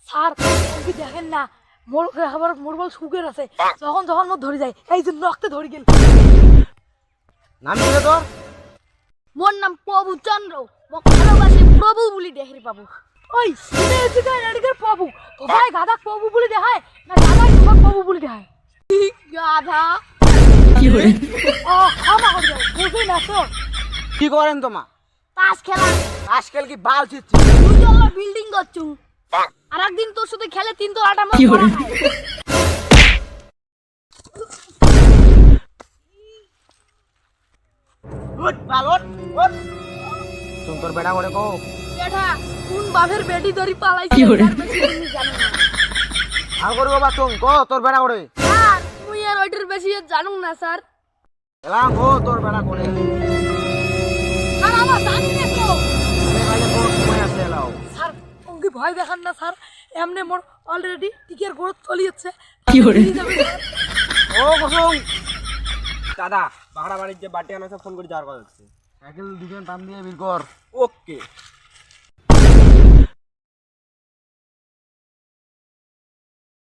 Sir আপনি দেখেন না মোর আবার মোর বল সুগার আছে যখন যখন মোর ধরে যায় এই যে নখতে ধরে গেল। নাম কি রে তোর? মোর নাম প্রভু চন্দ্র, মোক ভালোবাসে প্রভু বলি দেখির পাবো। ওই শুনে এসে গায় এদিকে প্রভু তো ভাই গাদা প্রভু বলে দেখায় না গাদাই তোমার প্রভু বলে দেখায় গাধা ও ক্ষমা করে দাও বুঝি না তো কি করেন তোমা? তাস খেলা, আজকাল কি বাল ছিচ্ছি? দুই তলা বিল্ডিং করছু, আর একদিন তোর সাথে খেলে 3 তলাটা মত করা খায়। উঠ বাল উঠ উঠ। তুমি তোর বেটা করে কও। বেটা কোন বাপের বেটি ধরি পালাইছে তার বেশি তুমি জানো না। আর করবো বা তুমি কো তোর বেটা করে। স্যার মুই আর ওইটার বেশি জানুম না স্যার। এলাম ও তোর বেটা করে। আর আমার জানি না তো। ভাই কোন সময় আছে এলাও। স্যার ওকে ভয় দেখান না স্যার এমনি মোর অলরেডি টিকের গ্রোথ চলে যাচ্ছে ও কুসুম দাদা বাহারা বাড়ির যে বাটি আনা ফোন করে যাওয়ার কথা হচ্ছে সাইকেল দুজন টান দিয়ে বের কর। ওকে